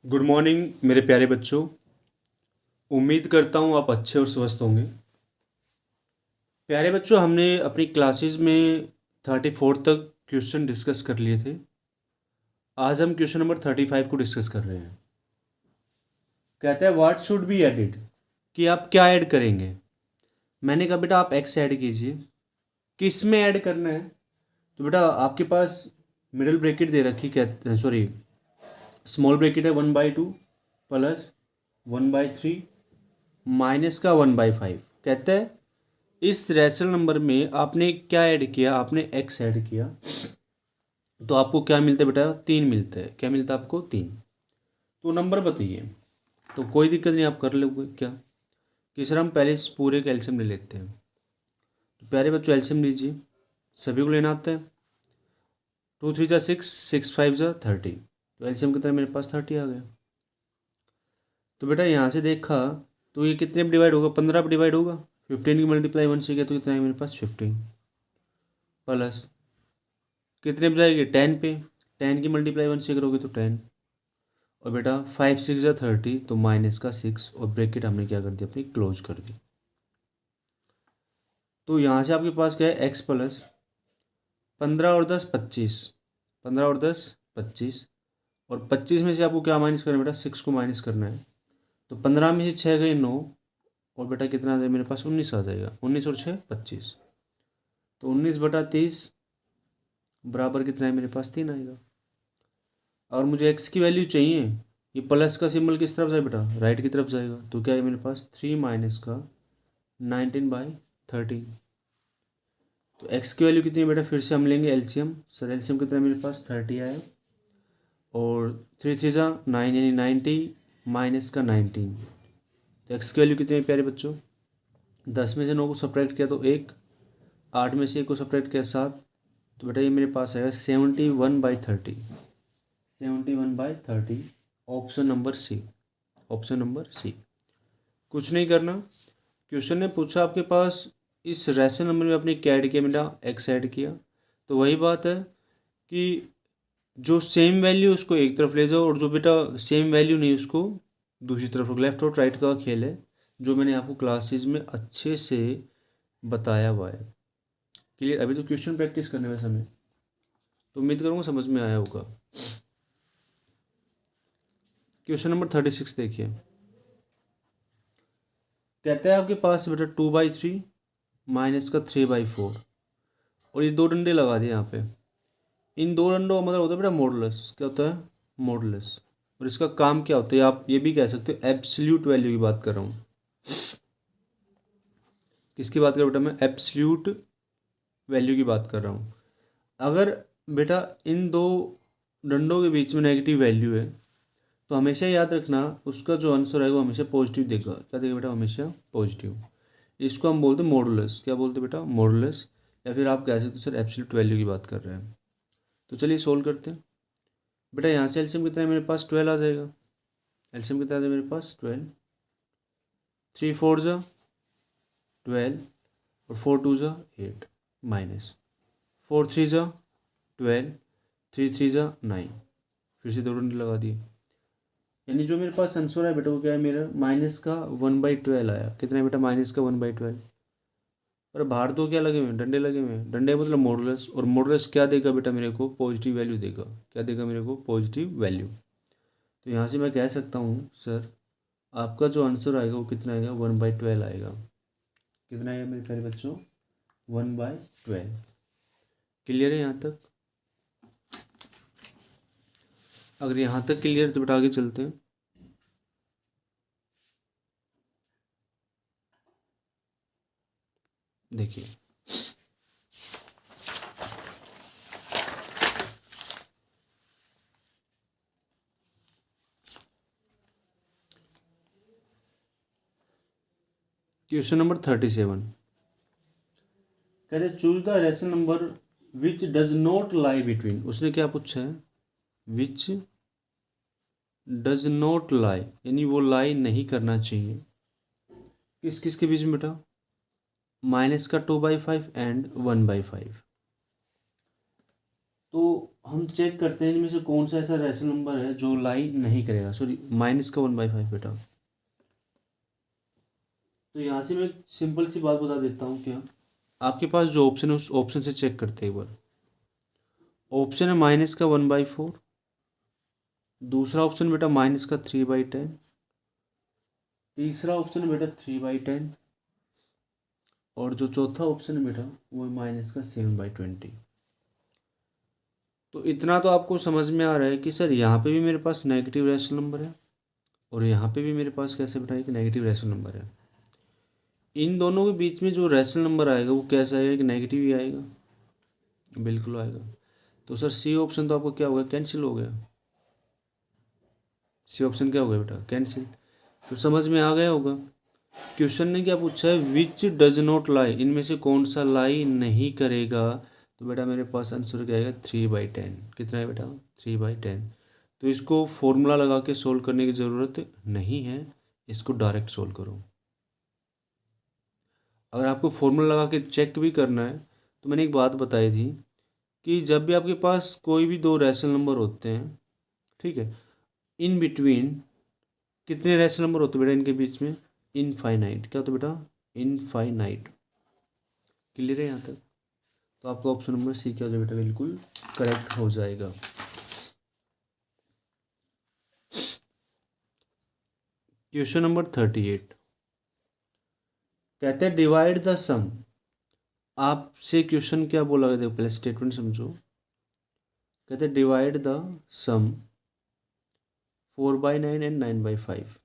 Good morning मेरे प्यारे बच्चों। उम्मीद करता हूँ आप अच्छे और स्वस्थ होंगे। प्यारे बच्चों, हमने अपनी क्लासेस में 34 तक क्वेश्चन डिस्कस कर लिए थे। आज हम क्वेश्चन नंबर 35 को डिस्कस कर रहे हैं। कहता है व्हाट शुड बी एडिड, कि आप क्या ऐड करेंगे। मैंने कहा बेटा आप एक्स ऐड कीजिए। किस में ऐड करना है? तो बेटा आपके पास मिडिल ब्रैकेट दे रखी, कहते सॉरी स्मॉल ब्रैकेट है 1/2 प्लस 1/3 माइनस का 1/5। कहते हैं इस रैशनल नंबर में आपने क्या ऐड किया, आपने एक्स ऐड किया, तो आपको क्या मिलता है बेटा? 3 मिलता है। क्या मिलता है आपको? 3। तो नंबर बताइए। तो कोई दिक्कत नहीं, आप कर लोगे। क्या तीसरा, हम पहले इस पूरे का एलसीएम ले लेते हैं। तो प्यारे बच्चों एलसीएम लीजिए, सभी को लेना आता है। 2 3 जा 6, 6 5 जा 30। तो एलसीएम कितना मेरे पास? 30 आ गया। तो बेटा यहाँ से देखा तो ये कितने पर डिवाइड होगा? 15 पर डिवाइड होगा। 15 की मल्टीप्लाई 1 से किया तो कितना है मेरे पास? 15 प्लस कितने पे जाएगी? 10 पे। 10 की मल्टीप्लाई 1 से करोगे तो 10। और बेटा 5 6 या 30, तो माइनस का 6, और ब्रैकेट हमने क्या कर दी अपनी? क्लोज कर दी। तो यहाँ से आपके पास क्या है? एक्स प्लस 15 और 10 25, 15 और 10 25, और 25 में से आपको क्या माइनस करना है बेटा? 6 को माइनस करना है। तो 15 में से 6 गए 9, और बेटा कितना आ जाएगा मेरे पास? 19 आ जाएगा। 19 और 6 25। तो 19/30 बराबर कितना है मेरे पास? 3 आएगा। और मुझे एक्स की वैल्यू चाहिए। ये प्लस का सिंबल किस तरफ जाए बेटा? राइट की तरफ जाएगा। तो क्या है मेरे पास? 3 माइनस का 19/13। तो एक्स की वैल्यू कितनी है बेटा? फिर से हम लेंगे एलसीएम। सर एलसीएम कितना है मेरे पास? 30 आया। और 3 3 जा 9 यानी 90 माइनस का 19। तो एक्स की वैल्यू कितनी है प्यारे बच्चों? 10 में से 9 को सब्ट्रैक्ट किया तो 1, 8 में से 1 को सब्ट्रैक्ट किया 7। तो बेटा ये मेरे पास आएगा 71/30। 71/30। Option number C. Option number C. कुछ नहीं करना। क्वेश्चन ने पूछा आपके पास इस रैशनल नंबर में आपने क्या ऐड किया बेटा? एक्स ऐड किया। तो वही बात है कि जो सेम वैल्यू उसको एक तरफ ले जाओ, और जो बेटा सेम वैल्यू नहीं उसको दूसरी तरफ। लेफ्ट और राइट का खेल है, जो मैंने आपको क्लासेस में अच्छे से बताया हुआ है। क्लियर? अभी तो क्वेश्चन प्रैक्टिस करने में समय, तो उम्मीद करूँगा समझ में आया होगा। क्वेश्चन नंबर 36 देखिए। कहते हैं आपके पास बेटा 2/3 माइनस का 3/4, और ये दो डंडे लगा दिए यहाँ पे। इन दो डंडों का मतलब होता है बेटा मॉडुलस। क्या होता है? मॉडुलस। और इसका काम क्या होता है? आप ये भी कह सकते हो एब्सोल्यूट वैल्यू की बात कर रहा हूँ। किसकी बात कर रहा हूँ बेटा? मैं एब्सोल्यूट वैल्यू की बात कर रहा हूँ। अगर बेटा इन दो डंडों के बीच में नेगेटिव वैल्यू है, तो हमेशा याद रखना उसका जो आंसर है वो हमेशा पॉजिटिव देगा। क्या देगा बेटा? हमेशा पॉजिटिव। इसको हम बोलते हैं मॉडुलस। क्या बोलते हैं बेटा? मॉडुलस। या फिर आप कह सकते हो सर एब्सोल्यूट वैल्यू की बात कर रहे हैं। तो चलिए सोल्व करते हैं। बेटा यहाँ से एलसीएम कितना है मेरे पास? 12 आ जाएगा। एलसीएम कितना आ जाएगा मेरे पास? 12। 3 4 जा 12, और 4 2 जा 8, माइनस 4 3 जा 12, 3 3 जा 9। फिर से दो डंडे लगा दिए। यानी जो मेरे पास आंसर है बेटा वो क्या है मेरा? माइनस का 1/12 आया। कितना है बेटा? माइनस का 1/12। और बाहर तो क्या लगे हुए हैं? डंडे लगे हुए हैं। डंडे मतलब मॉडुलस, और मॉडुलस क्या देगा बेटा मेरे को? पॉजिटिव वैल्यू देगा। क्या देगा मेरे को? Positive value. तो यहाँ से मैं कह सकता हूँ सर आपका जो आंसर आएगा वो कितना आएगा? 1/12 आएगा। कितना आएगा मेरे प्यारे बच्चों? 1/12। क्लियर है यहाँ तक? अगर यहाँ तक क्लियर तो बेटा आगे चलते हैं। देखिए क्वेश्चन नंबर 37। कहते choose the rational number which does not lie between. उसने क्या पूछा है? विच डज नॉट लाई, यानी वो लाई नहीं करना चाहिए। किस किस के बीच में बेटा? माइनस का 2/5 एंड 1/5। तो हम चेक करते हैं इनमें से कौन सा ऐसा रैशनल नंबर है जो लाई नहीं करेगा, सॉरी माइनस का 1/5 बेटा। तो यहाँ से मैं एक सिंपल सी बात बता देता हूँ, क्या आपके पास जो ऑप्शन है उस ऑप्शन से चेक करते हैं एक बार। ऑप्शन है माइनस का 1/4, दूसरा ऑप्शन बेटा माइनस का 3/10, तीसरा ऑप्शन है बेटा 3/10, और जो चौथा ऑप्शन है बेटा वो है माइनस का 7/20। तो इतना तो आपको समझ में आ रहा है कि सर यहाँ पे भी मेरे पास नेगेटिव रैशनल नंबर है और यहाँ पे भी मेरे पास कैसे बेटा एक नेगेटिव रैशनल नंबर है। इन दोनों के बीच में जो रैशनल नंबर आएगा वो कैसा आएगा, कि नेगेटिव ही आएगा, बिल्कुल आएगा। तो सर सी ऑप्शन तो आपको क्या होगा, कैंसिल हो गया। सी ऑप्शन क्या हो गया बेटा, कैंसिल। तो समझ में आ गया होगा। क्वेश्चन ने क्या पूछा है, विच डज नॉट लाई, इनमें से कौन सा लाई नहीं करेगा। तो बेटा मेरे पास आंसर क्या आएगा, 3/10। कितना है बेटा, 3/10। तो इसको फॉर्मूला लगा के सोल्व करने की ज़रूरत नहीं है, इसको डायरेक्ट सोल्व करो। अगर आपको फॉर्मूला लगा के चेक भी करना है तो मैंने एक बात बताई थी कि जब भी आपके पास कोई भी दो रैशनल नंबर होते हैं, ठीक है, इन बिटवीन कितने रैशनल नंबर होते हैं बेटा इनके बीच में, इनफाइनाइट। क्या होता है बेटा, इनफाइनाइट। क्लियर है यहाँ तक। तो आपका ऑप्शन नंबर सी क्या हो जाएगा बेटा, बिल्कुल करेक्ट हो जाएगा। क्वेश्चन नंबर 38 कहते हैं डिवाइड द सम। आपसे क्वेश्चन क्या बोला गया, देखो पहले स्टेटमेंट समझो। कहते हैं divide the sum 4/9 and 9/5।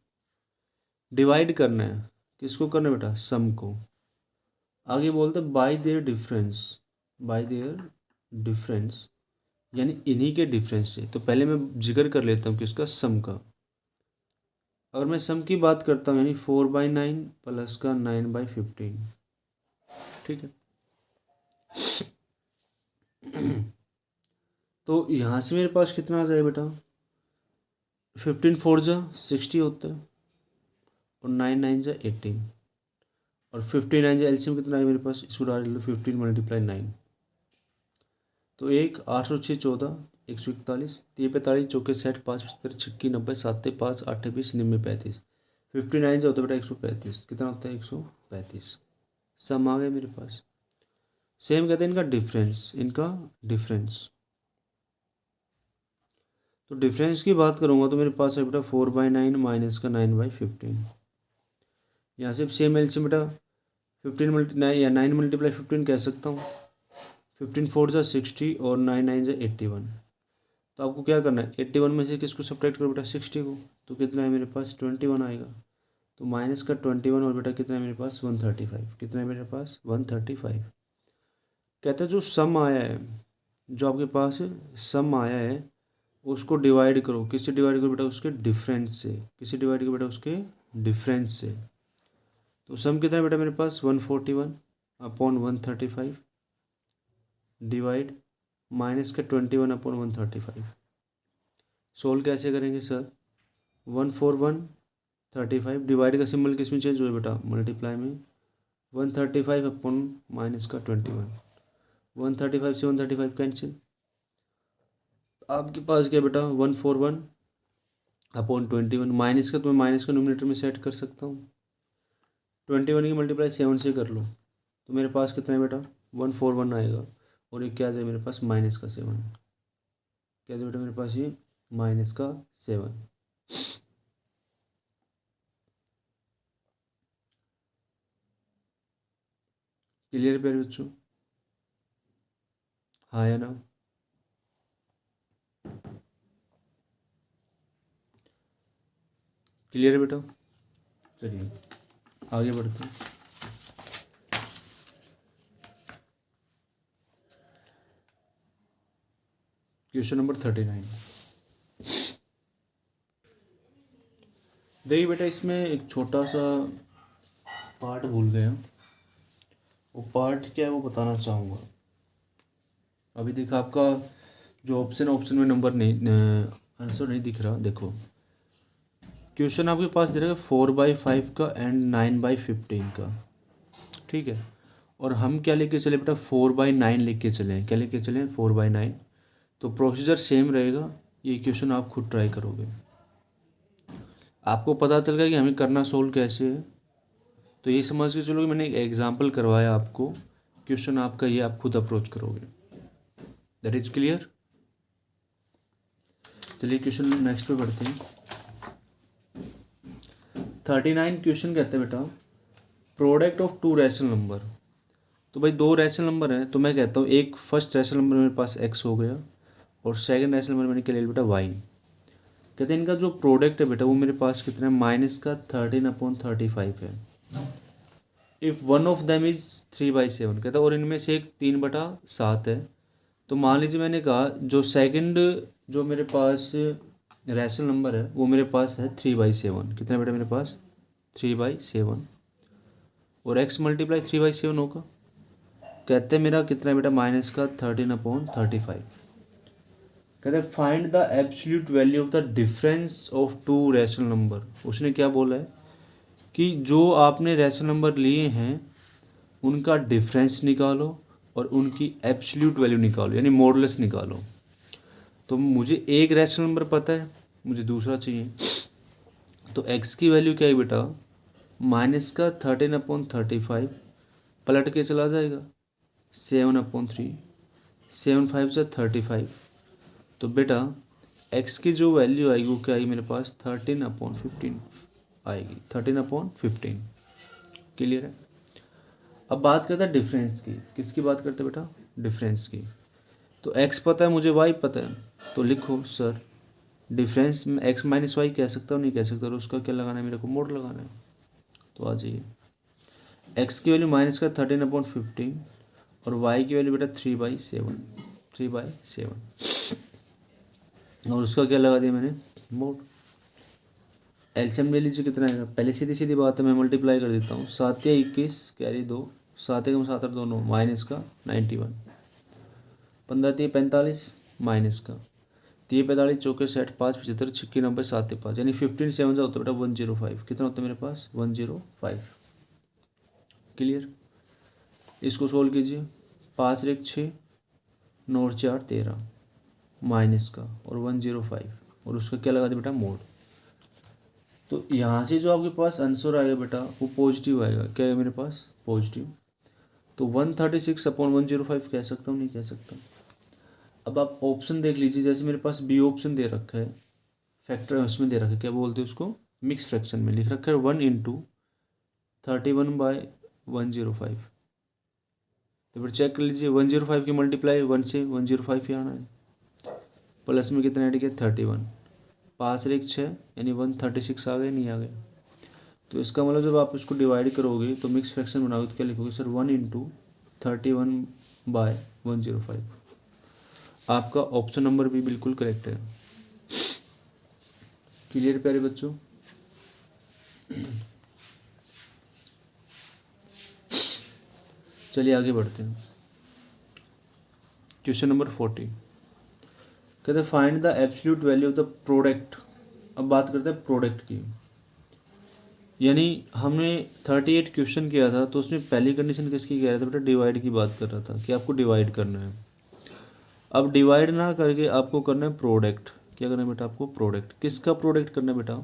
Divide करना है, किसको करना है बेटा, सम को। आगे बोलते हैं bye there difference, bye there difference यानी इन्हीं के डिफरेंस से। तो पहले मैं जिक्र कर लेता हूँ किसका, सम का। अगर मैं सम की बात करता हूँ यानी 4/9 प्लस का 9/15, ठीक है। तो यहाँ से मेरे पास कितना आ जाए बेटा, 15 4 जा 60 होता है, और 9 9 जा 18, और 59 जा एलसीएम कितना है मेरे पास, इसको डाल लो 15 × 9। तो 1 8 और 6 14, 141, 3 45, चौके 60, 5 75, छिक्की 90, 7 5 8 20, 90 35। 59 जो होता है बेटा 135, कितना होता है 135। सम आ गया मेरे पास। सेम कहते हैं इनका डिफरेंस, इनका डिफरेंस। तो डिफरेंस की बात करूँगा तो मेरे पास है बेटा 4/9 माइनस का 9/15। यहाँ से सेम एलसीएम बेटा 15 मल्टी 9 या 9 × 15 कह सकता हूँ। 15 4 जा 60 और 9 9 जा 81। तो आपको क्या करना है, 81 में से किसको सब्ट्रैक्ट करो बेटा, 60 को। तो कितना है मेरे पास 21 आएगा। तो माइनस का 21 और बेटा कितना है मेरे पास 135। कितना है मेरे पास 135। कहते हैं जो सम आया है, जो आपके पास सम आया है उसको डिवाइड करो, किससे डिवाइड करो बेटा, उसके डिफरेंस से। किससे डिवाइड करो बेटा, उसके डिफरेंस से। तो सम कितना है बेटा मेरे पास 141/135 डिवाइड माइनस का 21/135। सोल्व कैसे करेंगे सर, 141/35 डिवाइड का सिंबल किस में चेंज हो बेटा, मल्टीप्लाई में। 135 अपॉन माइनस का 21, 135 से 135 कैंसिल। आपके पास क्या बेटा 141/21, माइनस का, तो मैं माइनस का नोमिनेटर में सेट कर सकता हूँ। 21 की मल्टीप्लाई 7 से कर लो तो मेरे पास कितना है बेटा 141 आएगा। और ये क्या जाए मेरे पास माइनस का 7, क्या जाए बेटा मेरे पास ये माइनस का 7। क्लियर प्यारे बच्चों, हाँ या ना। क्लियर है बेटा, चलिए आगे बढ़ते हैं। Question number 39। देखिए बेटा इसमें एक छोटा सा पार्ट भूल गया, वो पार्ट क्या है वो बताना चाहूँगा। अभी देखो आपका जो ऑप्शन में नंबर नहीं, आंसर नहीं दिख रहा। देखो क्वेश्चन आपके पास दे रहा है 4/5 का एंड 9/15 का, ठीक है। और हम क्या लेके चले बेटा 4/9 लेके चले हैं। क्या लेके चले हैं 4/9। तो प्रोसीजर सेम रहेगा, ये क्वेश्चन आप खुद ट्राई करोगे, आपको पता चल गया कि हमें करना सोल्व कैसे है। तो ये समझ के चलो कि मैंने एक एग्जाम्पल करवाया आपको, क्वेश्चन आपका ये आप खुद अप्रोच करोगे। That is clear. चलिए क्वेश्चन नेक्स्ट पे बढ़ते हैं। 39 क्वेश्चन कहते हैं बेटा product of to rational number. तो भाई दो रैशनल नंबर हैं, तो मैं कहता हूँ एक फर्स्ट रैशनल नंबर मेरे पास x हो गया और सेकंड रैशनल नंबर मैंने क्या ले लिया बेटा y। कहते हैं इनका जो प्रोडक्ट है बेटा वो मेरे पास कितना है, माइनस का 13/35 है। If one of them is 3/7 कहता है, और इनमें से एक 3/7 है। तो मान लीजिए मैंने कहा जो सेकंड जो मेरे पास रैशनल नंबर है वो मेरे पास है 3/7। कितना बेटा मेरे पास 3/7, और x मल्टीप्लाई 3/7 होगा। कहते हैं मेरा कितना बेटा माइनस का 13/35। कहते हैं find the absolute value of the difference of to rational number. उसने क्या बोला है कि जो आपने रैशनल नंबर लिए हैं उनका डिफरेंस निकालो और उनकी एब्सोल्यूट वैल्यू निकालो, यानी मॉडुलस निकालो। तो मुझे एक रैशनल नंबर पता है, मुझे दूसरा चाहिए। तो x की वैल्यू क्या है बेटा, माइनस का 13/35 पलट के चला जाएगा 7/3, 7 5 से 35। तो बेटा x की जो वैल्यू आएगी वो क्या आएगी मेरे पास 13/15 आएगी, 13/15। क्लियर है। अब बात करते हैं डिफरेंस की। किसकी बात करते हैं बेटा, डिफरेंस की। तो x पता है मुझे, y पता है, तो लिखो सर डिफरेंस में x माइनस वाई कह सकता हूँ नहीं कह सकता, और उसका क्या लगाना है मेरे को, मोड लगाना है। तो आ जाइए, x की वैल्यू माइनस का 13/15 और y की वैल्यू बेटा 3/7 और उसका क्या लगा दिया मैंने, मोड। एलसीएम ले लीजिए कितना आएगा, पहले सीधी सीधी बात है मैं मल्टीप्लाई कर देता हूँ। 7 या 21 कैरी 2, 7 एकम 7 और 2 9 माइनस का 91, 15 3 45 माइनस का 3 45 चौके 60 5 75 छिक्की 90 7 5, यानी 15 7 होता है बेटा 105। कितना होता है मेरे पास 105। क्लियर। इसको सोल्व कीजिए, 5 एक 6 9 और 4 13 माइनस का और 105 और उसका क्या लगा दिया बेटा, मोड। तो यहाँ से जो आपके पास आंसर आएगा बेटा वो पॉजिटिव आएगा। क्या है मेरे पास, पॉजिटिव। तो 136/105 कह सकता हूँ नहीं कह सकता। अब आप ऑप्शन देख लीजिए, जैसे मेरे पास बी ऑप्शन दे रखा है, फैक्टर उसमें दे रखा है, क्या बोलते हैं उसको, मिक्स फ्रैक्शन में लिख रखा है 1 × 31/105। तो फिर चेक कर लीजिए 105 की मल्टीप्लाई 1 से 105 ही आना है। प्लस में कितना ऐड किया 31, 5 एक 6 यानी 136 आ गए नहीं आ गए। तो इसका मतलब जब आप इसको डिवाइड करोगे तो मिक्स फ्रैक्शन बनाओगे तो क्या लिखोगे सर 1 × 31/105। आपका ऑप्शन नंबर भी बिल्कुल करेक्ट है। क्लियर प्यारे बच्चों। चलिए आगे बढ़ते हैं। क्वेश्चन नंबर 40 कहते हैं find the absolute value of the product. अब बात करते हैं प्रोडक्ट की, यानी हमने 38 क्वेश्चन किया था तो उसमें पहली कंडीशन किसकी कह रहा था बेटा, डिवाइड की बात कर रहा था कि आपको डिवाइड करना है। अब डिवाइड ना करके आपको करना है प्रोडक्ट। क्या करना है बेटा, आपको प्रोडक्ट। किसका प्रोडक्ट करना है बेटा,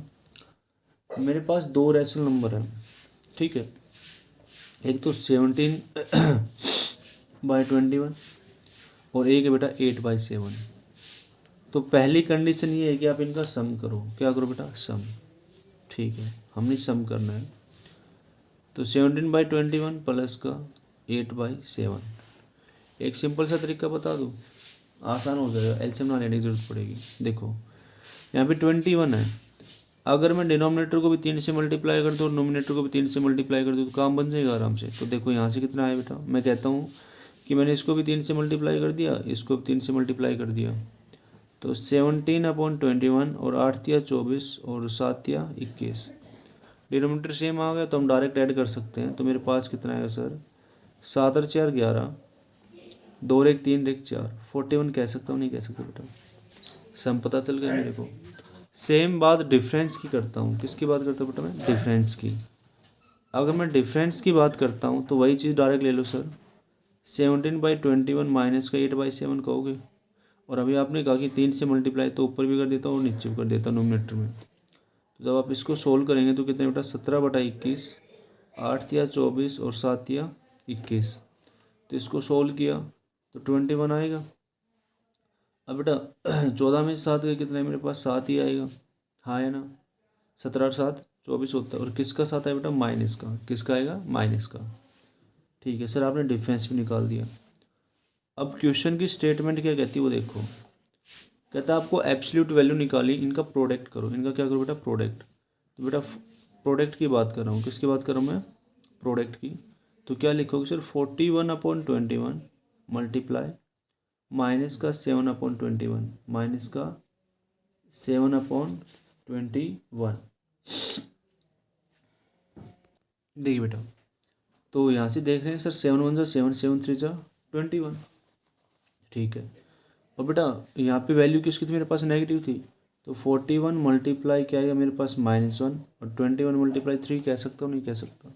मेरे पास दो रैशनल नंबर है, ठीक है। एक तो 17/21 और एक है बेटा 8/7। तो पहली कंडीशन ये है कि आप इनका सम करो। क्या करो बेटा, सम। ठीक है, हमने सम करना है। तो 17/21 प्लस का 8/7। एक सिंपल सा तरीका बता दूँ, आसान हो जाएगा, एलसीएम ना लेने की जरूरत पड़ेगी। देखो यहाँ पे 21 है, अगर मैं डिनोमिनेटर को भी 3 से मल्टीप्लाई कर दूँ और नोमिनेटर को भी 3 से मल्टीप्लाई कर दूँ तो काम बन जाएगा आराम से। तो देखो यहाँ से कितना आया बेटा, मैं कहता हूँ कि मैंने इसको भी 3 से मल्टीप्लाई कर दिया, इसको भी 3 से मल्टीप्लाई कर दिया। तो 17/21 और 8 या 24 और 7 या 21। डिनोमिनेटर सेम आ गया तो हम डायरेक्ट ऐड कर सकते हैं। तो मेरे पास कितना आएगा सर, 7 और 4 11, 2 और 1 3 1 4, 41 कह सकता हूँ नहीं कह सकता बेटा, सम पता चल गया मेरे को। सेम बात डिफरेंस की करता हूँ। किसकी बात करता हूँ बेटा मैं, डिफरेंस की। अगर मैं डिफरेंस की बात करता हूँ तो वही चीज़ डायरेक्ट ले लो सर, 17/21 माइनस का 8/7 कहोगे और अभी आपने कहा कि 3 से मल्टीप्लाई, तो ऊपर भी कर देता हूँ और नीचे भी कर देता हूँ नोमिनेटर में। तो जब आप इसको सोल्व करेंगे तो कितने बेटा 17/21, 8 तिया 24 और 7 तिया 21। तो इसको सोल्व किया तो 21 आएगा। अब बेटा 14 में 7 का कितना है मेरे पास, 7 ही आएगा। हाँ है ना, 17 और 7 24 होता है। और किसका 7 है बेटा, माइनस का। किसका आएगा, माइनस का। ठीक है सर, आपने डिफरेंस भी निकाल दिया। अब क्वेश्चन की स्टेटमेंट क्या कहती है वो देखो। कहता है आपको एब्सोल्यूट वैल्यू निकाली, इनका प्रोडक्ट करो। इनका क्या करो बेटा, प्रोडक्ट। तो बेटा प्रोडक्ट की बात कर रहा हूँ, किसकी बात कर रहा हूँ मैं, प्रोडक्ट की। तो क्या लिखोगे सर, 41/21 मल्टीप्लाई माइनस का 7/21, माइनस का 7/21। देखिए बेटा, तो यहाँ से देख रहे हैं सर, 7 1 7, 7 3 21। ठीक है। और बेटा यहाँ पे वैल्यू किसकी थी मेरे पास, नेगेटिव थी। तो 41 मल्टीप्लाई क्या आएगा मेरे पास, -1। और 21 मल्टीप्लाई 3 कह सकता हूँ, नहीं कह सकता।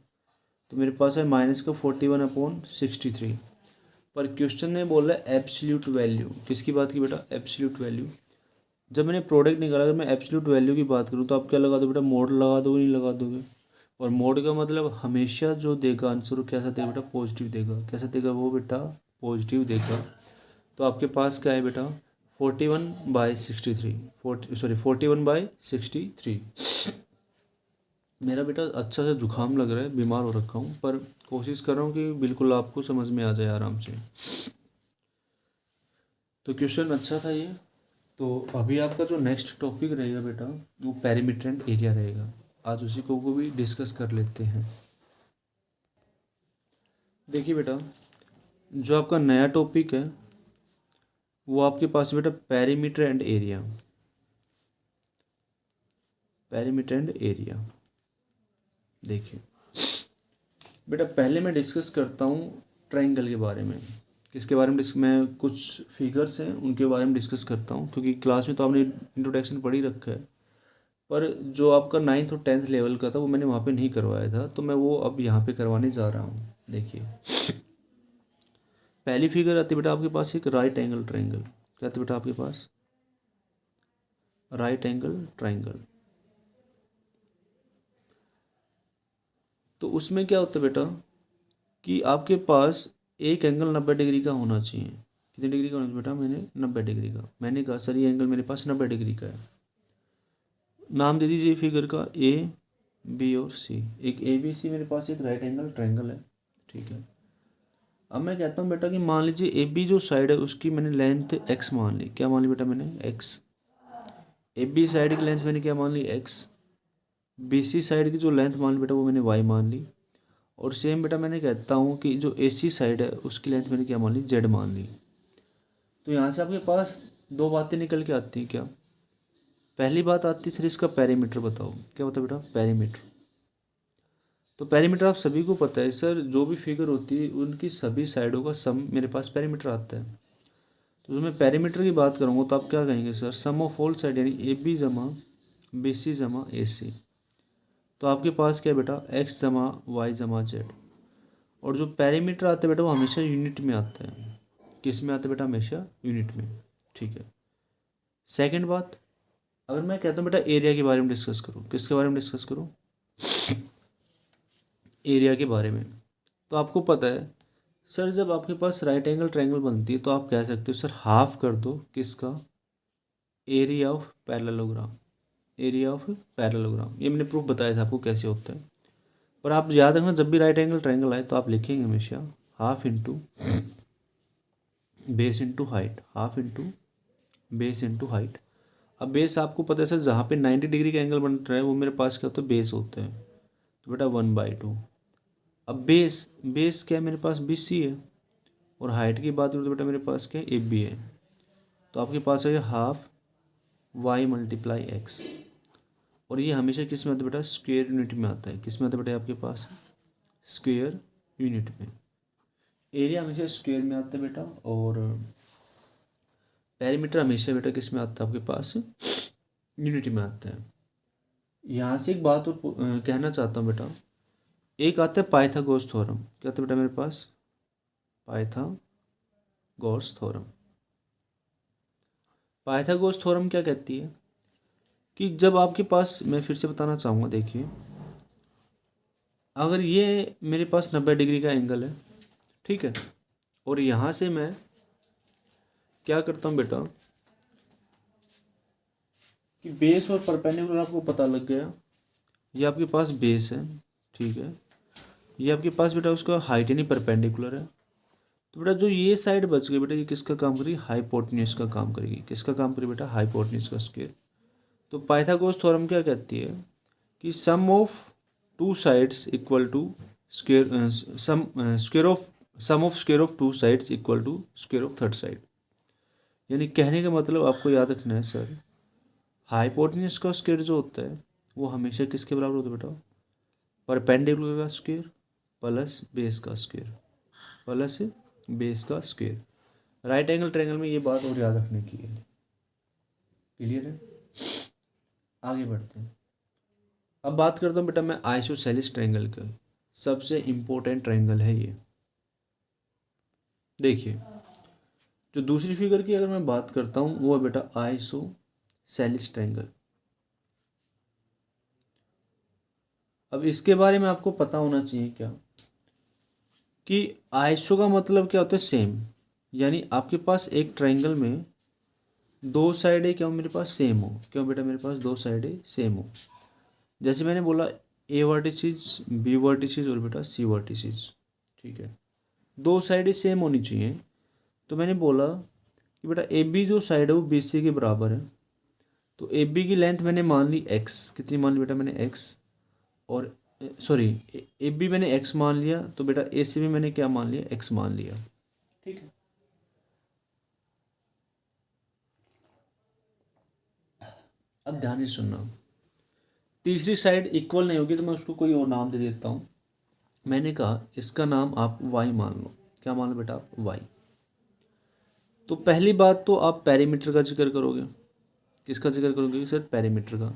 तो मेरे पास है माइनस का 41/63। पर क्वेश्चन ने बोला एब्सोल्यूट वैल्यू। किसकी बात की बेटा, एब्सोल्यूट वैल्यू। जब मैंने प्रोडक्ट निकाला, अगर मैं एब्सोल्यूट वैल्यू की बात करूँ तो आप क्या लगा दो बेटा, मोड लगा दोगे, नहीं लगा दोगे। और मोड का मतलब हमेशा जो देगा आंसर वो कैसा देगा बेटा, पॉजिटिव देगा। कैसा देगा वो बेटा, पॉजिटिव देगा। तो आपके पास क्या है बेटा, 41/63, 41/63। मेरा बेटा अच्छा सा जुकाम लग रहा है, बीमार हो रखा हूँ, पर कोशिश कर रहा हूँ कि बिल्कुल आपको समझ में आ जाए आराम से। तो क्वेश्चन अच्छा था ये। तो अभी आपका जो नेक्स्ट टॉपिक रहेगा बेटा, वो पेरीमीटर एंड एरिया रहेगा। आज उसी को भी डिस्कस कर लेते हैं। देखिए बेटा, जो आपका नया टॉपिक है वो आपके पास बेटा perimeter and area. Perimeter and area देखिए बेटा, पहले मैं डिस्कस करता हूँ ट्रायंगल के बारे में। किसके बारे में मैं कुछ फिगर्स हैं उनके बारे में डिस्कस करता हूँ, क्योंकि क्लास में तो आपने इंट्रोडक्शन पढ़ ही रखा है। पर जो आपका 9th और 10th लेवल का था वो मैंने वहाँ पे नहीं करवाया था, तो मैं वो अब यहाँ पे करवाने जा रहा हूँ। देखिए पहली फिगर आती है बेटा आपके पास एक राइट एंगल ट्रायंगल। क्या आती है बेटा आपके पास, राइट एंगल ट्रायंगल। तो उसमें क्या होता है बेटा कि आपके पास एक एंगल 90 डिग्री का होना चाहिए। कितने डिग्री का होना चाहिए बेटा, मैंने 90 डिग्री का। मैंने कहा सर ये एंगल मेरे पास 90 डिग्री का है। नाम दे दीजिए फिगर का, ए बी और सी। एक ए बी सी मेरे पास एक राइट एंगल ट्रायंगल है। ठीक है। अब मैं कहता हूँ बेटा कि मान लीजिए ए बी जो साइड है उसकी मैंने लेंथ एक्स मान ली। क्या मान ली बेटा मैंने, एक्स। ए बी साइड की लेंथ मैंने क्या मान ली, एक्स। बी सी साइड की जो लेंथ मान ली बेटा वो मैंने वाई मान ली। और सेम बेटा मैंने कहता हूँ कि जो ए सी साइड है उसकी लेंथ मैंने क्या मान ली, जेड मान ली। तो यहाँ से आपके पास दो बातें निकल के आती हैं। क्या, पहली बात आती है सर इसका पेरीमीटर बताओ। क्या होता है बेटा, पेरीमीटर। तो पेरीमीटर आप सभी को पता है सर, जो भी फिगर होती है उनकी सभी साइडों का सम मेरे पास पेरीमीटर आता है। तो जब मैं पेरीमीटर की बात करूँगा तो आप क्या कहेंगे sir, sum of all side, यानी ए बी जमा बी सी जमा ए सी। तो आपके पास क्या है बेटा, एक्स जमा वाई जमा जेड। और जो पेरीमीटर आता है बेटा वो हमेशा यूनिट में आता है। किस में आता है बेटा, हमेशा यूनिट में। ठीक है। सेकंड बात, अगर मैं कहता हूँ बेटा एरिया के बारे में डिस्कस करूँ, किसके बारे में डिस्कस करूँ, एरिया के बारे में। तो आपको पता है सर, जब आपके पास राइट एंगल ट्रायंगल बनती है तो आप कह सकते हो सर हाफ कर दो किसका, area of parallelogram. Area of parallelogram, ये मैंने प्रूफ बताया था आपको कैसे होता है। पर आप याद रखना, जब भी राइट एंगल ट्रायंगल आए तो आप लिखेंगे हमेशा half into base into height, half into base into height. अब बेस आपको पता है सर, जहाँ पे 90 डिग्री का एंगल बन रहा है वो मेरे पास क्या होता है, बेस होता है। तो बेटा 1/2। अब बेस बेस क्या है मेरे पास, बी सी है। और हाइट की बात करूँ तो बेटा मेरे पास क्या है, ए बी है। तो आपके पास है हाफ वाई मल्टीप्लाई एक्स। और ये हमेशा किस में आता है बेटा, स्क्वेयर यूनिट में आता है। किस में आता है बेटा आपके पास, स्क्वेयर यूनिट में। एरिया हमेशा स्क्वेयर में आता है बेटा। और पेरीमीटर हमेशा बेटा किस में आता है आपके पास, यूनिट में आता है। यहाँ से एक बात और कहना चाहता हूँ बेटा, एक आता है पाइथागोरस थ्योरम। क्या आता है बेटा मेरे पास, पाइथागोरस थ्योरम। पाइथागोरस थ्योरम क्या कहती है कि जब आपके पास, मैं फिर से बताना चाहूँगा, देखिए अगर ये मेरे पास 90 डिग्री का एंगल है, ठीक है, और यहाँ से मैं क्या करता हूँ बेटा कि बेस और परपेंडिकुलर आपको पता लग गया, ये आपके पास बेस है, ठीक है, ये आपके पास बेटा उसका हाइट यानी परपेंडिकुलर है। तो बेटा जो ये साइड बच गई बेटा, ये किसका काम करेगी, हाइपोटेन्यूज का काम करेगी। किसका काम करेगी बेटा, हाइपोटेन्यूज का स्क्वायर। तो पाइथागोरस थ्योरम क्या कहती है कि sum of two sides equal to square sum of square of two sides equal to square of third side. यानी कहने का मतलब आपको याद रखना है सर, हाइपोटेन्यूज का स्क्वायर जो होता है वो हमेशा किसके बराबर होता है बेटा, परपेंडिकुलर का स्क्वायर प्लस बेस का स्क्वायर प्लस बेस का स्क्वायर। राइट एंगल ट्रायंगल में ये बात और याद रखने की है। क्लियर है? आगे बढ़ते हैं। अब बात करता हूँ बेटा मैं आइसोसेलेस ट्रायंगल का। सबसे इम्पोर्टेंट ट्रायंगल है ये। देखिए जो दूसरी फिगर की अगर मैं बात करता हूँ वो है बेटा आइसोसेलेस ट्रायंगल। अब इसके बारे में आपको पता होना चाहिए क्या कि आइसो का मतलब क्या होता है, सेम। यानी आपके पास एक ट्रायंगल में दो साइडें क्या हो मेरे पास, सेम हो। क्यों बेटा मेरे पास दो साइडें सेम हो। जैसे मैंने बोला ए वर्टिसेस, बी वर्टिसेस और बेटा सी वर्टिसेस, ठीक है, दो साइडें सेम होनी चाहिए। तो मैंने बोला कि बेटा ए बी जो साइड है वो बी सी के बराबर है। तो ए बी की लेंथ मैंने मान ली एक्स, कितनी मान ली बेटा मैंने एक्स, और सॉरी ए बी मैंने एक्स मान लिया, तो बेटा ए सी भी मैंने क्या मान लिया, एक्स मान लिया, ठीक है। अब ध्यान से सुनना, तीसरी साइड इक्वल नहीं होगी तो मैं उसको कोई और नाम दे देता हूँ। मैंने कहा इसका नाम आप वाई मान लो। क्या मान लो बेटा आप, वाई। तो पहली बात तो आप पेरीमीटर का जिक्र करोगे। किसका जिक्र करोगे सर, पेरीमीटर का।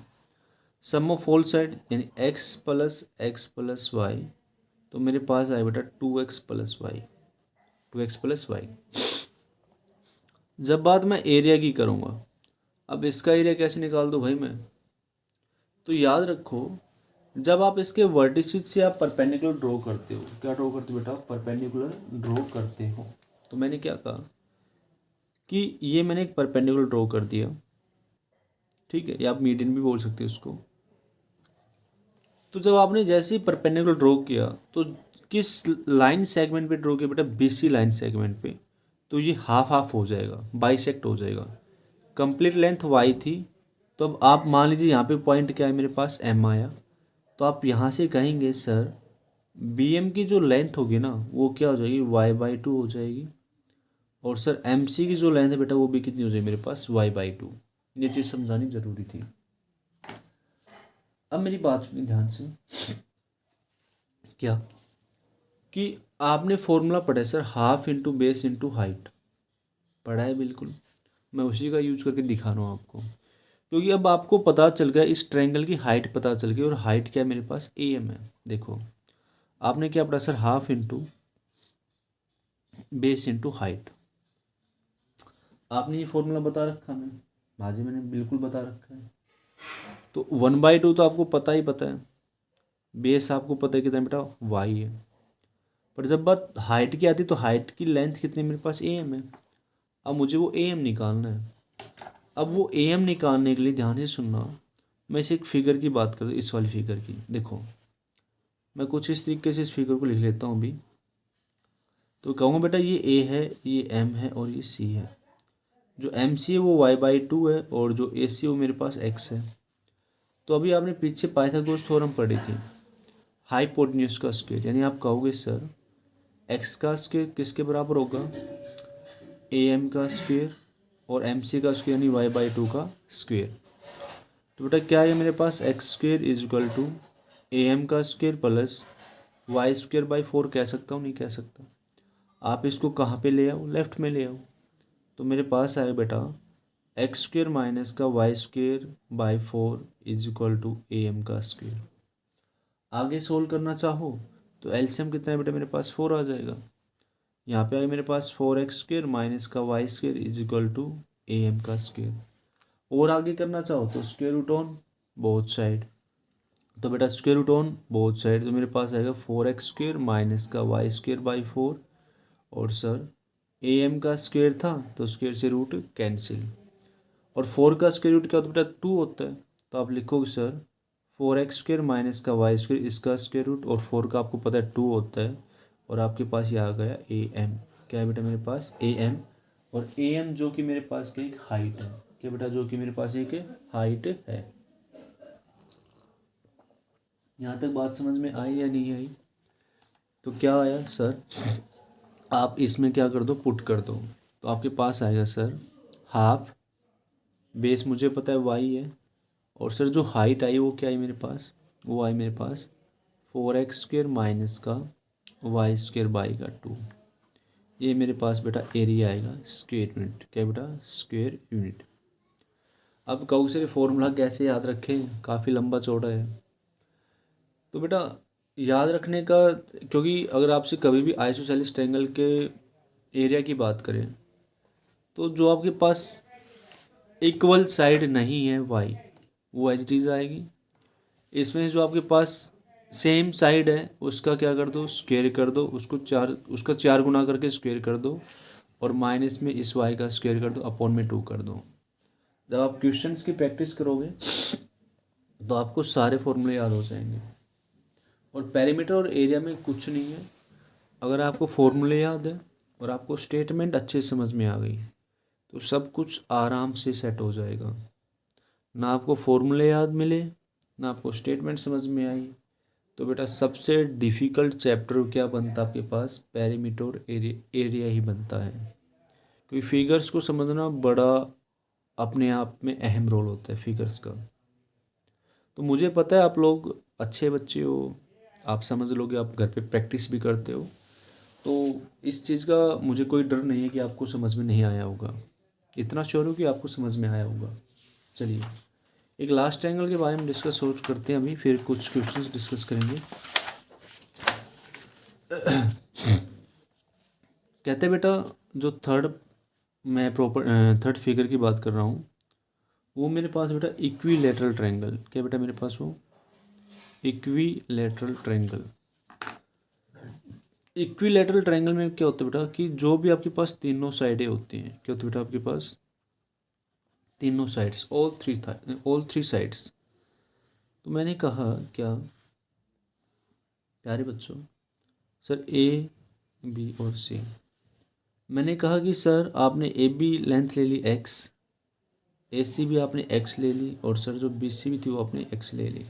सम ऑफ ऑल साइड यानी एक्स प्लस वाई, तो मेरे पास आए बेटा 2x plus Y, 2x plus Y. जब बात मैं एरिया की करूँगा, अब इसका एरिया कैसे निकाल दूँ भाई मैं, तो याद रखो जब आप इसके वर्टिसेस से आप परपेंडिकुलर ड्रॉ करते हो, क्या ड्रॉ करते हो बेटा, परपेंडिकुलर ड्रॉ करते हो। तो मैंने क्या कहा कि ये मैंने एक परपेंडिकुलर ड्रॉ कर दिया, ठीक है, या आप मीडियन भी बोल सकते हो इसको। तो जब आपने जैसे ही परपेंडिकुलर ड्रॉ किया तो किस लाइन सेगमेंट पे ड्रॉ किया बेटा, बीसी लाइन सेगमेंट पे। तो ये हाफ हाफ हो जाएगा, बाइसेक्ट हो जाएगा। कंप्लीट लेंथ वाई थी, तो अब आप मान लीजिए यहाँ पे पॉइंट क्या है मेरे पास, एम आया। तो आप यहाँ से कहेंगे सर बी एम की जो लेंथ होगी ना वो क्या हो जाएगी, y/2 हो जाएगी। और सर एम सी की जो लेंथ है बेटा वो भी कितनी हो जाएगी मेरे पास, y/2। ये चीज़ समझानी ज़रूरी थी। अब मेरी बात सुनिए ध्यान से, क्या कि आपने फॉर्मूला पढ़ा है sir, half into base into height, पढ़ा है बिल्कुल। मैं उसी का यूज करके दिखा रहा हूँ आपको, क्योंकि अब आपको पता चल गया इस ट्रायंगल की हाइट पता चल गई। और हाइट क्या है मेरे पास, ए एम है। देखो आपने क्या पढ़ा sir, half into base into height. आपने ये फॉर्मूला बता रखा है, भाजी मैंने बिल्कुल बता रखा है। तो 1/2 तो आपको पता है, बेस आपको पता है कितना बेटा, वाई है। पर जब बात हाइट की आती है तो हाइट की लेंथ कितनी मेरे पास, ए एम है। अब मुझे वो ए एम निकालना है। अब वो ए एम निकालने के लिए ध्यान से सुनना, मैं इस एक फिगर की बात करूँ, इस वाली फिगर की। देखो मैं कुछ इस तरीके से इस फिगर को लिख लेता हूँ अभी। तो कहूँगा बेटा ये ए है, ये एम है और ये सी है। जो एम सी है वो y/2 है और जो ए सी है वो मेरे पास x है। तो अभी आपने पीछे पाइथागोरस थ्योरम पढ़ी थी, हाइपोटेन्यूज का स्क्वायर। यानी आप कहोगे सर x का स्क्वायर किसके बराबर होगा, ए एम का स्क्वायर और एम सी का स्क्वायर यानी y/2 का स्क्वायर। तो बेटा क्या है मेरे पास, X square is equal to A M का स्क्वायर प्लस y²/4 कह सकता हूँ, नहीं कह सकता। आप इसको कहाँ पे ले आओ, लेफ्ट में ले आओ। तो मेरे पास आए बेटा x² माइनस का y²/4 is equal to A M का स्क्वायर। आगे सोल्व करना चाहो तो एलसीएम कितना है बेटा मेरे पास, 4 आ जाएगा। यहाँ पे आगे मेरे पास 4x² माइनस का y² is equal to A M का स्क्वायर। और आगे करना चाहो तो square root on both side. तो बेटा square root on both side तो मेरे पास आएगा 4x² माइनस का y² बाई 4। और सर ए एम का स्क्वायर था तो स्क्वायर से रूट कैंसिल। और 4 का स्क्वायर रूट क्या होता है बेटा 2 होता है। तो आप लिखोगे सर 4x² माइनस का y² इसका स्क्वायर रूट, और 4 का आपको पता है 2 होता है। और आपके पास ये आ गया ए एम। क्या है बेटा मेरे पास ए एम। और ए एम जो कि मेरे पास की एक हाइट है। क्या बेटा जो कि मेरे पास एक हाइट है। यहाँ तक बात समझ में आई या नहीं आई? तो क्या आया सर, आप इसमें क्या कर दो पुट कर दो। तो आपके पास आएगा सर हाफ, बेस मुझे पता है वाई है, और सर जो हाइट आई वो क्या आई मेरे पास, वो आई मेरे पास 4x² माइनस का y² बाई का 2। ये मेरे पास बेटा एरिया आएगा स्क्वायर यूनिट। क्या बेटा स्क्वायर यूनिट। अब कहोगे सर फॉर्मूला कैसे याद रखें, काफ़ी लंबा चौड़ा है। तो बेटा याद रखने का, क्योंकि अगर आपसे कभी भी आइसोसेलेस ट्रायंगल के एरिया की बात करें तो जो आपके पास इक्वल साइड नहीं है वाई, वो एच डीज आएगी। इसमें से जो आपके पास सेम साइड है उसका क्या कर दो स्क्वायर कर दो, उसका 4 गुना करके स्क्वायर कर दो, और माइनस में इस वाई का स्क्वायर कर दो, अपॉन में 2 कर दो। जब आप क्वेश्चंस की प्रैक्टिस करोगे तो आपको सारे फॉर्मूले याद हो जाएंगे। और पेरीमीटर और एरिया में कुछ नहीं है, अगर आपको फॉर्मूले याद है और आपको स्टेटमेंट अच्छे समझ में आ गई तो सब कुछ आराम से सेट हो जाएगा। ना आपको फॉर्मूले याद मिले ना आपको स्टेटमेंट समझ में आई तो बेटा सबसे डिफ़िकल्ट चैप्टर क्या बनता है आपके पास, पेरीमीटर और एरिया ही बनता है। क्योंकि फिगर्स को समझना बड़ा अपने आप में अहम रोल होता है फिगर्स का। तो मुझे पता है आप लोग अच्छे बच्चे हो, आप समझ लोगे, आप घर पे प्रैक्टिस भी करते हो, तो इस चीज़ का मुझे कोई डर नहीं है कि आपको समझ में नहीं आया होगा। इतना श्योर हो कि आपको समझ में आया होगा। चलिए एक लास्ट एंगल के बारे में डिस्कस करते हैं अभी, फिर कुछ क्वेश्चंस डिस्कस करेंगे। कहते हैं बेटा जो थर्ड फिगर की बात कर रहा हूँ वो मेरे पास बेटा इक्विलैटरल ट्रायंगल। क्या बेटा मेरे पास वो इक्विलैटरल ट्रायंगल। इक्विलैटरल ट्रायंगल में क्या होता है बेटा कि जो भी आपके पास तीनों साइडें होती हैं, क्या होती है बेटा आपके पास तीनों साइड्स, ऑल थ्री साइड्स। तो मैंने कहा क्या प्यारे बच्चों, सर ए बी और सी, मैंने कहा कि सर आपने ए बी लेंथ ले ली x, ए सी भी आपने x ले ली, और सर जो बी सी भी थी वो आपने x ले ली।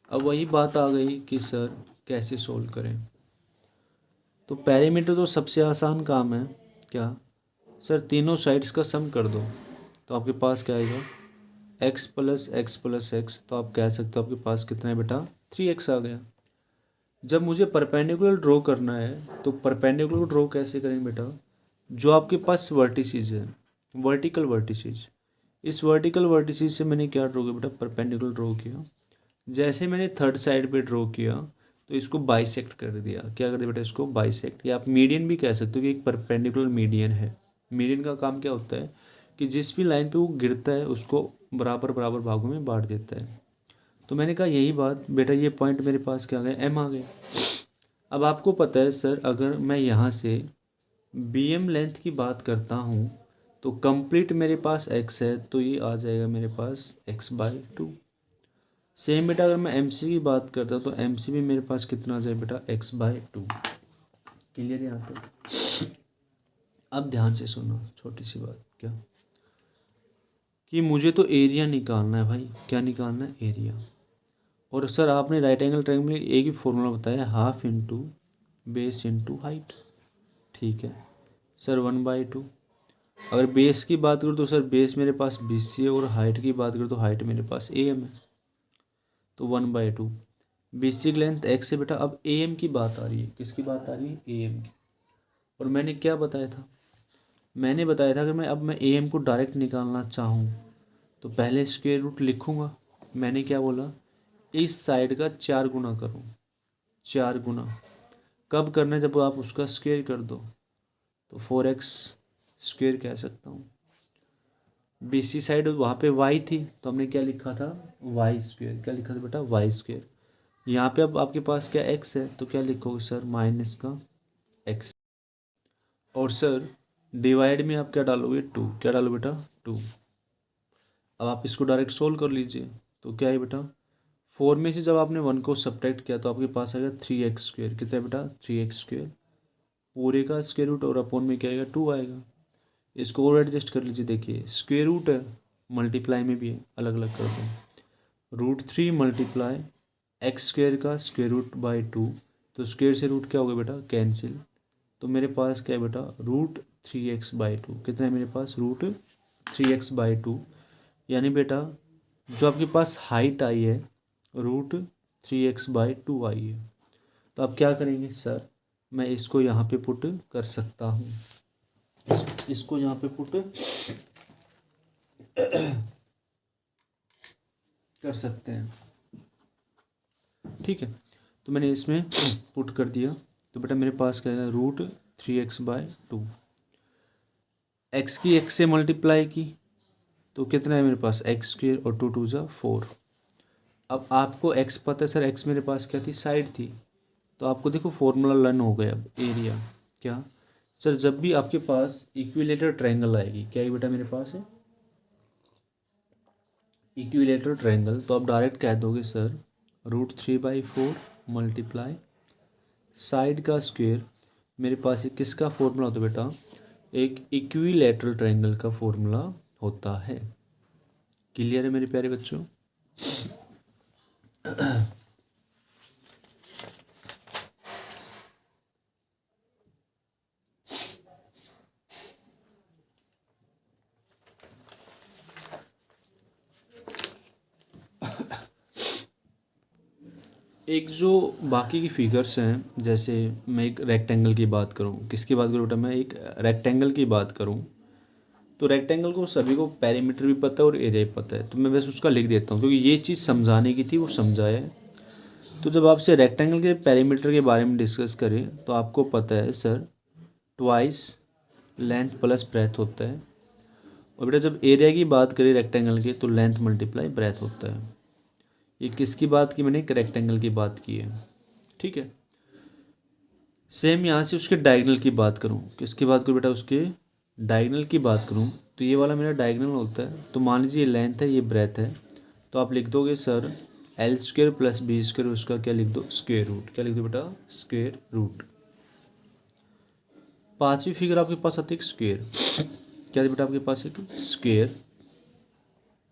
अब वही बात आ गई कि सर कैसे सोल्व करें। तो पेरीमीटर तो सबसे आसान काम है, क्या सर तीनों साइड्स का सम कर दो। तो आपके पास क्या आएगा x plus x plus x, तो आप कह सकते हो आपके पास कितना है बेटा 3x आ गया। जब मुझे परपेंडिकुलर ड्रॉ करना है तो परपेंडिकुलर ड्रॉ कैसे करेंगे बेटा, जो आपके पास वर्टिसेस है वर्टिकल वर्टिसेस, इस वर्टिकल वर्टिसेस से मैंने क्या ड्रॉ किया बेटा परपेंडिकुलर ड्रॉ किया। जैसे मैंने थर्ड साइड पे ड्रॉ किया तो इसको बाइसेक्ट कर दिया। क्या कर दिया बेटा इसको बाइसेक्ट, या आप मीडियन भी कह सकते हो कि एक परपेंडिकुलर मीडियन है। मीडियन का काम क्या होता है कि जिस भी लाइन पे वो गिरता है उसको बराबर बराबर भागों में बांट देता है। तो मैंने कहा यही बात बेटा, ये पॉइंट मेरे पास क्या आ गया एम आ गया। अब आपको पता है सर अगर मैं यहाँ से बी एम लेंथ की बात करता हूँ तो कंप्लीट मेरे पास x है तो ये आ जाएगा मेरे पास x/2। सेम बेटा अगर मैं एम सी की बात करता हूँ तो एम सी भी मेरे पास कितना आ जाएगा बेटा x/2। क्लियर है यहाँ तक? अब ध्यान से सुनो छोटी सी बात, क्या कि मुझे तो एरिया निकालना है भाई। क्या निकालना है एरिया। और सर आपने राइट एंगल ट्रायंगल में एक ही फॉर्मूला बताया, half into base into height. ठीक है सर 1/2। अगर बेस की बात करूँ तो सर बेस मेरे पास BC है, और हाइट की बात करूँ तो हाइट मेरे पास AM है, तो 1/2। बेसिक लेंथ x है बेटा। अब AM की बात आ रही है, किसकी बात आ रही है AM की। और मैंने क्या बताया था, मैंने बताया था कि मैं AM को डायरेक्ट निकालना चाहूँ तो पहले स्क्वायर रूट लिखूँगा। मैंने क्या बोला, इस साइड का 4 गुना करूँ। 4 गुना कब करना है, जब आप उसका स्क्वायर कर दो, तो 4x स्क्वायर कह सकता हूँ। BC साइड वहाँ पे y थी, तो हमने क्या लिखा था, वाई स्क्वेयर। क्या लिखा था बेटा, वाई स्क्वेयर। यहाँ पे अब आपके पास क्या x है, तो क्या लिखोगे सर, माइनस का x। और सर डिवाइड में आप क्या डालोगे, 2। क्या डालो बेटा, 2। अब आप इसको डायरेक्ट सोल्व कर लीजिए, तो क्या है बेटा, 4 में से जब आपने 1 को सब्ट्रैक्ट किया तो आपके पास आएगा 3x स्क्वेयर। कितना है बेटा, 3x स्क्वेयर पूरे का स्क्वेयर रूट, और अपॉन में क्या आएगा, 2 आएगा। इसको और एडजस्ट कर लीजिए, देखिए स्क्वेयर रूट है, मल्टीप्लाई में भी है, अलग अलग कर दो। √3 मल्टीप्लाई एक्स स्क्वेयर का स्क्वेयर रूट बाई 2, तो स्क्वेयर से रूट क्या होगा बेटा, कैंसिल। तो मेरे पास क्या है बेटा, √3x/2। कितना है मेरे पास, √3x/2। यानी बेटा जो आपके पास हाइट आई है, √3x/2 आई है। तो आप क्या करेंगे सर, मैं इसको यहाँ पे पुट कर सकता हूँ, इसको यहाँ पे पुट कर सकते हैं, ठीक है। तो मैंने इसमें पुट कर दिया, तो बेटा मेरे पास क्या है, √3x/2। एक्स की एक्स से मल्टीप्लाई की, तो कितना है मेरे पास, एक्स स्क्वेयर, और 2 2 4। अब आपको एक्स पता है सर, एक्स मेरे पास क्या थी, साइड थी। तो आपको देखो फॉर्मूला लर्न हो गया। अब एरिया क्या सर, जब भी आपके पास इक्विलेटरल ट्रायंगल आएगी, क्या है बेटा मेरे पास है, इक्विलेटरल ट्रायंगल, तो आप डायरेक्ट कह दोगे सर, √3/4 मल्टीप्लाई साइड का स्क्वेयर। मेरे पास एक किसका फॉर्मूला होता है बेटा, एक इक्विलेटरल ट्रायंगल का फॉर्मूला होता है। क्लियर है मेरे प्यारे बच्चों। एक जो बाकी की फिगर्स हैं, जैसे मैं एक रेक्टेंगल की बात करूं, किसकी बात करूं बेटा, मैं एक रेक्टेंगल की बात करूं, तो रेक्टेंगल को सभी को पेरीमीटर भी पता है और एरिया भी पता है, तो मैं बस उसका लिख देता हूं, क्योंकि ये चीज़ समझाने की थी, वो समझाया है। तो जब आपसे रेक्टेंगल के पेरीमीटर के बारे में डिस्कस करें, तो आपको पता है sir, twice length plus breadth होता है। और बेटा जब एरिया की बात करें रेक्टेंगल की, तो लेंथ मल्टीप्लाई ब्रेथ होता है। ये किसकी बात की मैंने, एक रेक्टेंगल की बात की है, ठीक है। सेम यहाँ से उसके डायगनल की बात करूँ, किसकी बात करूँ बेटा, उसके डायगनल की बात करूँ, तो ये वाला मेरा डायगनल होता है। तो मान लीजिए ये लेंथ है, ये ब्रेथ है, तो आप लिख दोगे सर L² + B², उसका क्या लिख दो, स्क्वेयर रूट। क्या लिख दो बेटा, स्क्वेयर रूट। पांचवी फिगर आपके पास आती है स्क्वेयर। क्या बेटा आपके पास एक स्क्वेयर।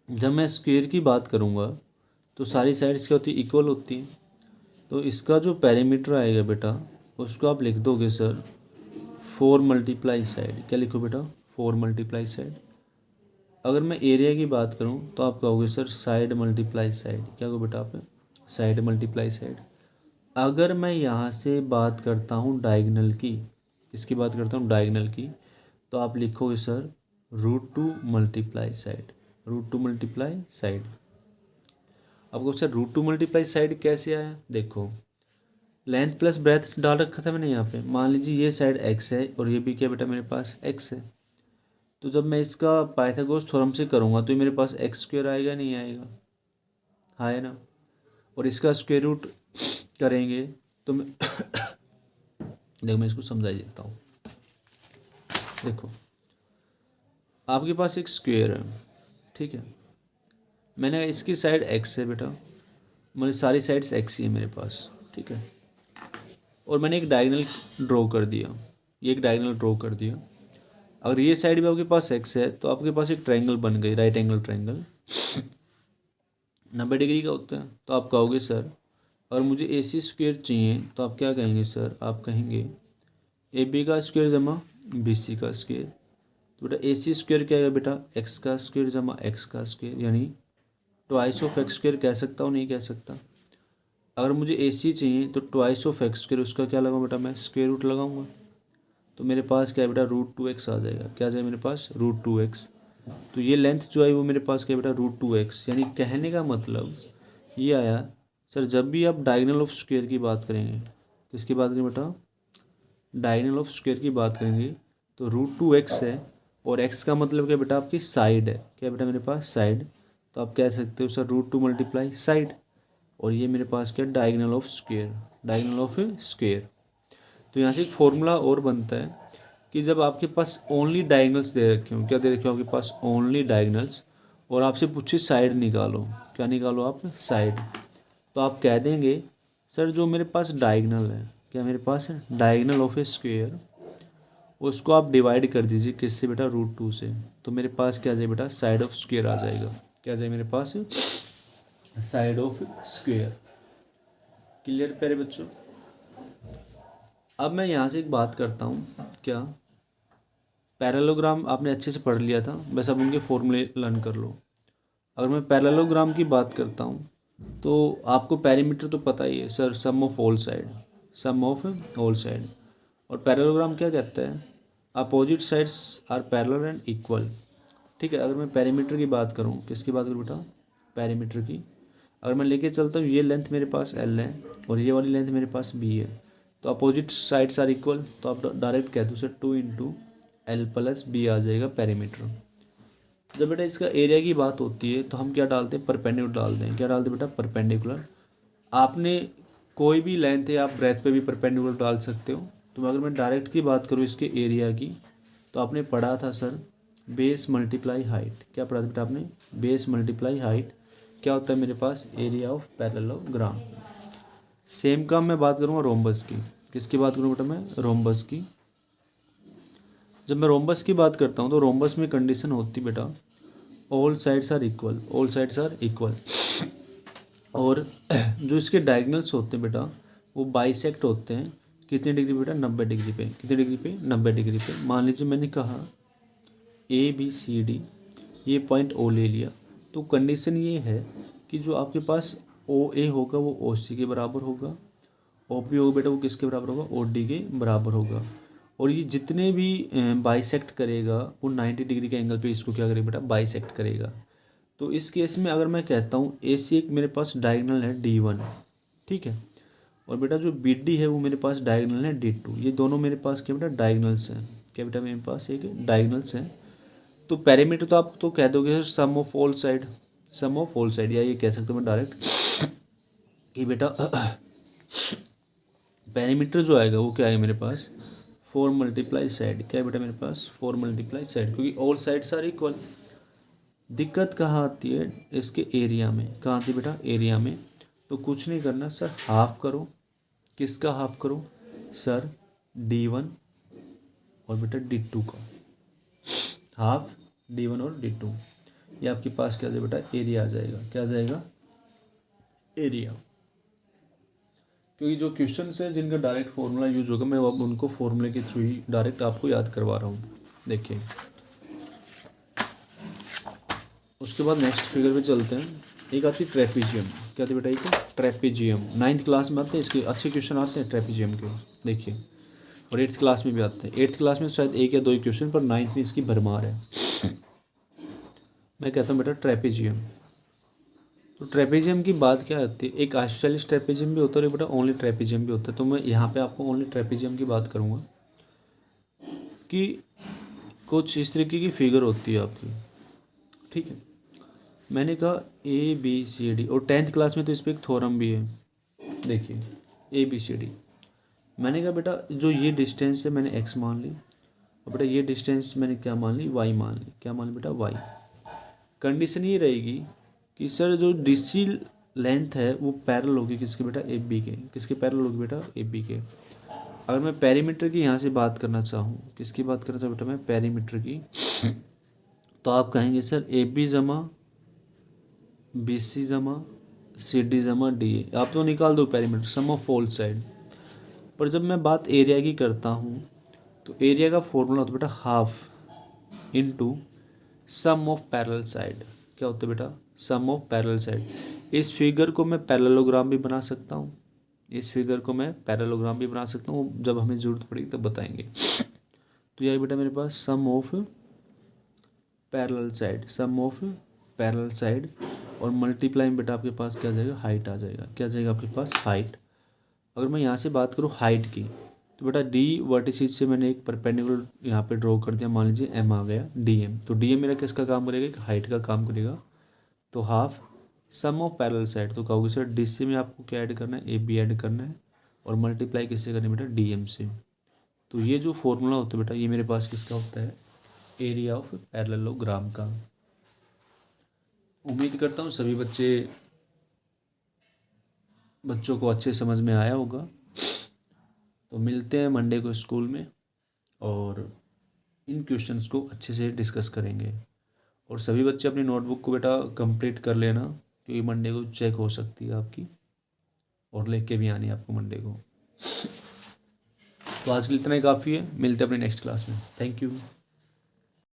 जब मैं स्क्वेयर की बात करूँगा, तो सारी साइड्स क्या होती है, इक्वल होती हैं। तो इसका जो पेरीमीटर आएगा बेटा, उसको आप लिख दोगे सर 4 मल्टीप्लाई साइड। क्या लिखो बेटा, 4 मल्टीप्लाई साइड। अगर मैं एरिया की बात करूं, तो आप कहोगे सर साइड मल्टीप्लाई साइड। क्या कहो बेटा आप, साइड मल्टीप्लाई साइड। अगर मैं यहाँ से बात करता हूँ डायगनल की, किसकी बात करता हूँ, डायगनल की, तो आप लिखोगे sir √2 multiply side, √2 multiply side. आपको सर √2 मल्टीप्लाई साइड कैसे आया, देखो लेंथ प्लस ब्रेथ डाल रखा था मैंने यहाँ पे। मान लीजिए ये साइड x है और ये भी क्या बेटा मेरे पास x है। तो जब मैं इसका पाइथागोरस थ्योरम से करूँगा, तो ये मेरे पास x² आएगा, नहीं आएगा, हाँ है ना। और इसका स्क्वायर रूट करेंगे, तो मैं देखो मैं इसको समझा ही देता हूँ। देखो आपके पास एक स्क्वायर है, ठीक है। मैंने इसकी साइड x है बेटा, मतलब सारी साइड्स x ही है मेरे पास, ठीक है। और मैंने एक डायगनल ड्रॉ कर दिया, ये एक डायगनल ड्रॉ कर दिया। अगर ये साइड भी आपके पास x है, तो आपके पास एक ट्रायंगल बन गई, राइट एंगल ट्रायंगल 90 डिग्री का होता है। तो आप कहोगे सर और मुझे AC² चाहिए, तो आप क्या कहेंगे सर, आप कहेंगे AB का स्क्वायर जमा BC का स्क्वायर। तो बेटा AC² क्या है बेटा, x का स्क्वायर जमा x का स्क्वायर, यानी ट्वाइस ऑफ x² कह सकता हूँ, नहीं कह सकता। अगर मुझे AC चाहिए, तो ट्वाइस ऑफ x², उसका क्या लगाऊँ बेटा, मैं स्क्वायर रूट लगाऊंगा। तो मेरे पास क्या है बेटा, √2x आ जाएगा। क्या आ जाएगा मेरे पास, √2x। तो ये लेंथ जो है वो मेरे पास क्या है बेटा, √2x। यानी कहने का मतलब ये आया सर, जब भी आप डायगोनल ऑफ स्क्वायर की बात करेंगे, किसकी बात करेंगे बेटा, डायगोनल ऑफ स्क्वायर की बात करेंगे, तो √2x है और x का मतलब क्या बेटा आपकी साइड है, क्या बेटा मेरे पास साइड, तो आप कह सकते हो सर रूट 2 मल्टीप्लाई साइड, और ये मेरे पास क्या diagonal of square, diagonal of square. तो यहाँ से एक फॉर्मूला और बनता है कि जब आपके पास ओनली डायगोनल्स दे रखे हों, क्या दे रखे हो आपके पास ओनली डायगोनल्स, और आपसे पूछे साइड निकालो, क्या निकालो आप साइड, तो आप कह देंगे सर जो मेरे पास डायगोनल है, क्या मेरे पास है डायगोनल ऑफ ए स्क्वायर, उसको आप डिवाइड कर दीजिए किससे बेटा रूट 2 से, तो मेरे पास क्या आ जाए बेटा साइड ऑफ स्क्वायर आ जाएगा, क्या आ जाए मेरे पास साइड ऑफ स्क्वायर। क्लियर प्यारे बच्चों। अब मैं यहाँ से एक बात करता हूँ, क्या पैरेललोग्राम आपने अच्छे से पढ़ लिया था, बस अब उनके फॉर्मूले लर्न कर लो। अगर मैं पैरेललोग्राम की बात करता हूँ तो आपको पेरीमीटर तो पता ही है sir, sum of all side, sum of all side. और पैरेललोग्राम क्या कहता है, opposite sides are parallel and equal. ठीक है, अगर मैं पेरीमीटर की बात करूँ, किसकी बात करूँ बेटा पेरीमीटर की, अगर मैं लेके चलता हूँ ये लेंथ मेरे पास L है और ये वाली लेंथ मेरे पास B है, तो अपोजिट साइड्स आर इक्वल, तो आप डायरेक्ट कह दो सर 2 इंटू L+B आ जाएगा पेरीमीटर। जब बेटा इसका एरिया की बात होती है तो हम क्या डालते हैं, परपेंडिकुलर डालते हैं, क्या डालते हैं बेटा परपेंडिकुलर। आपने कोई भी लेंथ है आप ब्रेथ पे भी परपेंडिकुलर डाल सकते हो। तो अगर मैं डायरेक्ट की बात करूँ इसके एरिया की, तो आपने पढ़ा था सर बेस मल्टीप्लाई हाइट, क्या पढ़ा था बेटा आपने बेस मल्टीप्लाई हाइट, क्या होता है मेरे पास एरिया ऑफ पैरेललोग्राम। सेम काम मैं बात करूँगा रोम्बस की, किसकी बात करूँ बेटा मैं रोम्बस की। जब मैं रोम्बस की बात करता हूँ तो रोम्बस में कंडीशन होती बेटा all sides are equal, all sides are equal, और जो इसके डायगोनल्स होते हैं बेटा वो बाइसेक्ट होते हैं कितने डिग्री बेटा 90 डिग्री पे, कितने डिग्री पे 90 डिग्री पे। मान लीजिए मैंने कहा ABCD, ये पॉइंट O ले लिया, तो कंडीशन ये है कि जो आपके पास OA होगा वो OC के बराबर होगा, OB होगा बेटा वो किसके बराबर होगा OD के बराबर होगा, और ये जितने भी बाइसेक्ट करेगा वो 90 डिग्री के एंगल पे इसको क्या करेगा बेटा बाइसेक्ट करेगा। तो इस केस में अगर मैं कहता हूँ AC एक मेरे पास डायगोनल है D1, ठीक है, और बेटा जो BD है वो मेरे पास डायगोनल है D2, ये दोनों मेरे पास क्या बेटा डायगोनल्स हैं, क्या बेटा मेरे पास एक डायगोनल्स हैं। तो पेरीमीटर तो आप तो कह दोगे sir sum of all side, sum of all side, या ये कह सकते हो मैं डायरेक्ट कि बेटा पेरीमीटर जो आएगा वो क्या आएगा मेरे पास 4 मल्टीप्लाई साइड, क्या है बेटा मेरे पास 4 मल्टीप्लाई साइड, क्योंकि ऑल साइड्स आर इक्वल। दिक्कत कहाँ आती है इसके एरिया में, कहाँ आती है बेटा एरिया में, तो कुछ नहीं करना सर हाफ करो, किसका हाफ करो सर D1 और बेटा D2 का, हाफ D1 और D2, ये आपके पास क्या आ जाएगा बेटा एरिया आ जाएगा, क्या आ जाएगा एरिया। क्योंकि जो क्वेश्चन है जिनका डायरेक्ट फॉर्मूला यूज होगा मैं अब उनको फॉर्मूले के थ्रू ही डायरेक्ट आपको याद करवा रहा हूँ। देखिए उसके बाद नेक्स्ट फिगर पे चलते हैं, एक आती है ट्रेपीजियम, क्या आती है बेटा एक ट्रेपीजियम, 9th क्लास में आते हैं इसके अच्छे क्वेश्चन आते हैं ट्रेपीजियम के, देखिए, और 8th क्लास में भी आते हैं, 8th क्लास में शायद एक या दो ही क्वेश्चन, पर 9th में इसकी भरमार है। मैं कहता हूँ बेटा ट्रेपीजियम, तो ट्रेपीजियम की बात क्या आती है, एक आइसोसेलेस ट्रेपीजियम भी होता है और बेटा ओनली ट्रेपीजियम भी होता है, तो मैं यहाँ पे आपको ओनली ट्रेपीजियम की बात करूँगा कि कुछ इस तरीके की फिगर होती है आपकी, ठीक है। मैंने कहा ABCD, और 10th क्लास में तो इस पर एक थ्योरम भी है, देखिए ABCD। मैंने कहा बेटा जो ये डिस्टेंस है मैंने x मान ली, और बेटा ये डिस्टेंस मैंने क्या मान ली y मान ली, क्या मान ली बेटा y। कंडीशन ये रहेगी कि सर जो DC लेंथ है वो पैरेलल होगी किसके बेटा AB के, किसके पैरेलल होगी बेटा AB के। अगर मैं पेरीमीटर की यहाँ से बात करना चाहूँ, किसकी बात करना चाहूँ बेटा मैं पेरीमीटर की, तो आप कहेंगे सर AB जमा BC जमा CD जमा DA, आप तो निकाल दो perimeter sum of all side. पर जब मैं बात एरिया की करता हूँ तो एरिया का फॉर्मूला होता है बेटा half into sum of parallel side, क्या होता है बेटा सम ऑफ पैरेलल साइड। इस फिगर को मैं पैरेललोग्राम भी बना सकता हूँ, इस फिगर को मैं पैरेललोग्राम भी बना सकता हूँ, जब हमें ज़रूरत पड़ेगी तब बताएंगे। तो यह बेटा मेरे पास sum of parallel side, sum of parallel side, और मल्टीप्लाई में बेटा आपके पास क्या आ जाएगा हाइट आ जाएगा, क्या आ जाएगा आपके पास हाइट। अगर मैं यहाँ से बात करूँ हाइट की, तो बेटा डी वर्टिसेज से मैंने एक परपेंडिकुलर यहाँ पे ड्रॉ कर दिया, मान लीजिए एम आ गया, डी एम। तो डी एम मेरा किसका काम करेगा, एक हाइट का काम करेगा। तो half sum of parallel side, तो कहोगे सर डी सी में आपको क्या ऐड करना है, ए बी ऐड करना है, और मल्टीप्लाई किससे करना है बेटा, डी एम से। तो ये जो फॉर्मूला होता है बेटा, ये मेरे पास किसका होता है, एरिया ऑफ पैरेललोग्राम का। उम्मीद करता हूँ सभी बच्चों को अच्छे समझ में आया होगा। तो मिलते हैं मंडे को स्कूल में, और इन क्वेश्चंस को अच्छे से डिस्कस करेंगे। और सभी बच्चे अपनी नोटबुक को बेटा कंप्लीट कर लेना, क्योंकि मंडे को चेक हो सकती है आपकी, और लेके भी आनी है आपको मंडे को। तो आज के लिए इतना ही काफ़ी है, मिलते हैं अपनी नेक्स्ट क्लास में। Thank you.